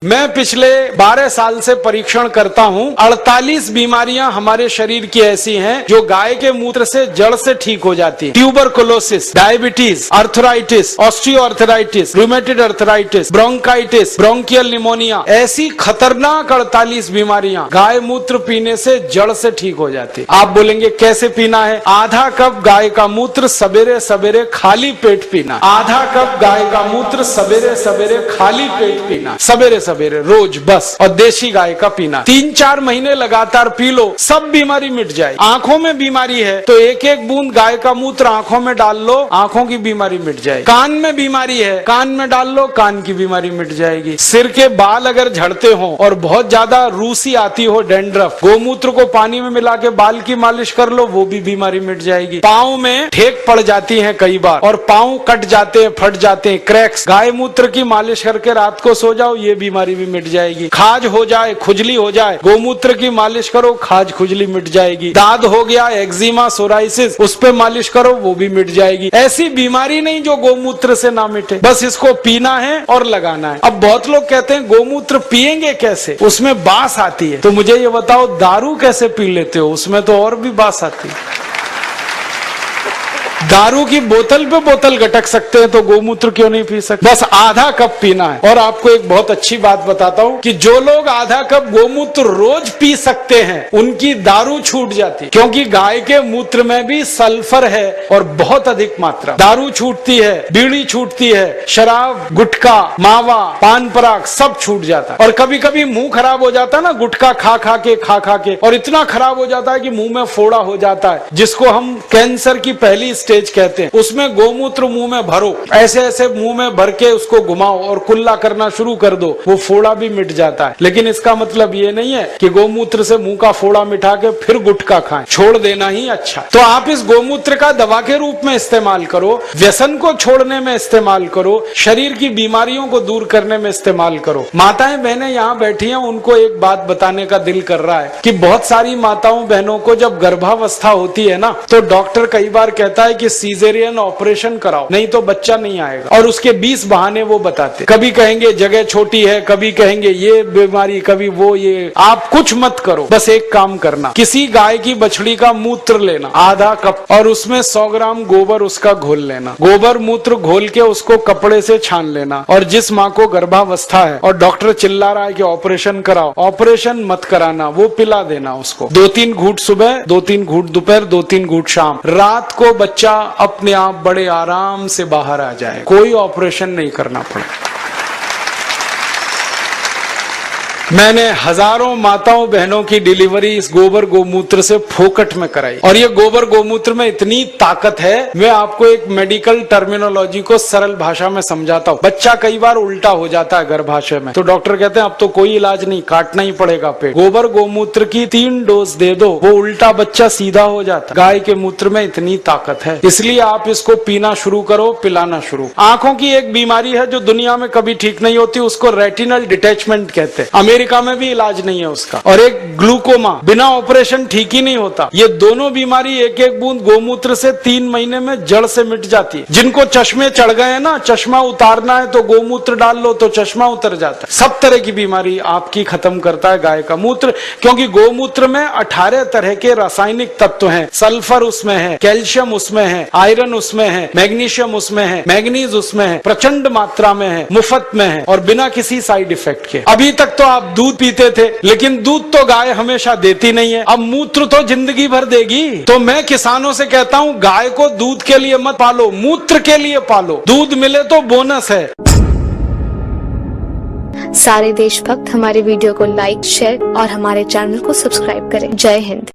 मैं पिछले 12 साल से परीक्षण करता हूं। 48 बीमारियां हमारे शरीर की ऐसी हैं जो गाय के मूत्र से जड़ से ठीक हो जाती हैं। Tuberculosis, diabetes, arthritis, osteoarthritis, rheumatoid arthritis, bronchitis, bronchial pneumonia, ऐसी खतरनाक 48 बीमारियां गाय मूत्र पीने से जड़ से ठीक हो जाती है। आप बोलेंगे कैसे पीना है? आधा कप गाय का मूत्र सवेरे सवेरे खाली पेट पीना। आधा कप गाय का मूत्र सवेरे सवेरे खाली पेट पीना, सवेरे सवेरे रोज, बस। और देशी गाय का पीना 3-4 महीने लगातार पी लो, सब बीमारी मिट जाए। आंखों में बीमारी है तो एक एक बूंद गाय का मूत्र आंखों में डाल लो, आंखों की बीमारी मिट जाए। कान में बीमारी है, कान में डाल लो, कान की बीमारी मिट जाएगी। सिर के बाल अगर झड़ते हो और बहुत ज्यादा रूसी आती हो, डैंड्रफ, गोमूत्र को पानी में मिला के बाल की मालिश कर लो, वो भी बीमारी मिट जाएगी। पाँव में ठेक पड़ जाती है कई बार और पाँव कट जाते हैं, फट जाते हैं, क्रैक्स, गाय मूत्र की मालिश करके रात को सो जाओ, ये बीमारी भी मिट जाएगी। खाज हो जाए, खुजली हो जाए, गोमूत्र की मालिश करो, खाज खुजली मिट जाएगी। दाद हो गया, एक्जिमा, सोराइसिस, उस पे मालिश करो, वो भी मिट जाएगी। ऐसी बीमारी नहीं जो गोमूत्र से ना मिटे, बस इसको पीना है और लगाना है। अब बहुत लोग कहते हैं गोमूत्र पिएंगे कैसे, उसमें बास आती है। तो मुझे ये बताओ, दारू कैसे पी लेते हो? उसमें तो और भी बास आती है। दारू की बोतल पे बोतल गटक सकते हैं तो गोमूत्र क्यों नहीं पी सकते? बस आधा कप पीना है। और आपको एक बहुत अच्छी बात बताता हूं कि जो लोग आधा कप गोमूत्र रोज पी सकते हैं उनकी दारू छूट जाती है, क्योंकि गाय के मूत्र में भी सल्फर है और बहुत अधिक मात्रा। दारू छूटती है, बीड़ी छूटती है, शराब, गुटखा, मावा, पान पराग सब छूट जाता है। और कभी कभी मुंह खराब हो जाता है ना, गुटखा खा खा के, और इतना खराब हो जाता है कि मुंह में फोड़ा हो जाता है, जिसको हम कैंसर की पहली स्टेज कहते हैं। उसमें गोमूत्र मुंह में भरो, ऐसे ऐसे मुंह में भर के उसको घुमाओ और कुल्ला करना शुरू कर दो, वो फोड़ा भी मिट जाता है। लेकिन इसका मतलब ये नहीं है कि गोमूत्र से मुंह का फोड़ा मिटा के फिर गुटखा खाएं, छोड़ देना ही अच्छा। तो आप इस गोमूत्र का दवा के रूप में इस्तेमाल करो, व्यसन को छोड़ने में इस्तेमाल करो, शरीर की बीमारियों को दूर करने में इस्तेमाल करो। माताएं बहनें यहाँ बैठी हैं, उनको एक बात बताने का दिल कर रहा है कि बहुत सारी माताओं बहनों को जब गर्भावस्था होती है ना, तो डॉक्टर कई बार कहता है कि सीजेरियन ऑपरेशन कराओ, नहीं तो बच्चा नहीं आएगा। और उसके 20 बहाने वो बताते, कभी कहेंगे जगह छोटी है, कभी कहेंगे ये बीमारी, कभी वो ये। आप कुछ मत करो, बस एक काम करना, किसी गाय की बछड़ी का मूत्र लेना आधा कप और उसमें 100 ग्राम गोबर उसका घोल लेना। गोबर मूत्र घोल के उसको कपड़े से छान लेना। और जिस माँ को गर्भावस्था है और डॉक्टर चिल्ला रहा है कि ऑपरेशन कराओ, ऑपरेशन मत कराना, वो पिला देना उसको। 2-3 घूंट सुबह, 2-3 घूंट दोपहर, 2-3 घूंट शाम। रात को बच्चा अपने आप बड़े आराम से बाहर आ जाए, कोई ऑपरेशन नहीं करना पड़े। मैंने हजारों माताओं बहनों की डिलीवरी इस गोबर गोमूत्र से फोकट में कराई। और ये गोबर गोमूत्र में इतनी ताकत है, मैं आपको एक मेडिकल टर्मिनोलॉजी को सरल भाषा में समझाता हूँ। बच्चा कई बार उल्टा हो जाता है गर्भाशय में, तो डॉक्टर कहते हैं अब तो कोई इलाज नहीं, काटना ही पड़ेगा पेट। गोबर गोमूत्र की 3 डोज दे दो, वो उल्टा बच्चा सीधा हो जाता। गाय के मूत्र में इतनी ताकत है, इसलिए आप इसको पीना शुरू करो, पिलाना शुरू। आंखों की एक बीमारी है जो दुनिया में कभी ठीक नहीं होती, उसको रेटिनल डिटैचमेंट कहते हैं। अमेरिका में भी इलाज नहीं है उसका। और एक ग्लूकोमा, बिना ऑपरेशन ठीक ही नहीं होता। ये दोनों बीमारी एक एक बूंद गोमूत्र से 3 महीने में जड़ से मिट जाती है। जिनको चश्मे चढ़ गए हैं ना, चश्मा उतारना है तो गोमूत्र डाल लो तो चश्मा उतर जाता है। सब तरह की बीमारी आपकी खत्म करता है गाय का मूत्र, क्योंकि गोमूत्र में 18 तरह के रासायनिक तत्व हैं। सल्फर उसमें है, कैल्शियम उसमें है, आयरन उसमें है, मैग्नीशियम उसमें है, मैग्नीज उसमें है, प्रचंड मात्रा में है, मुफ्त में है और बिना किसी साइड इफेक्ट के। अभी तक तो आप दूध पीते थे, लेकिन दूध तो गाय हमेशा देती नहीं है, अब मूत्र तो जिंदगी भर देगी। तो मैं किसानों से कहता हूँ, गाय को दूध के लिए मत पालो, मूत्र के लिए पालो। दूध मिले तो बोनस है। सारे देशभक्त हमारे वीडियो को लाइक, शेयर और हमारे चैनल को सब्सक्राइब करें। जय हिंद।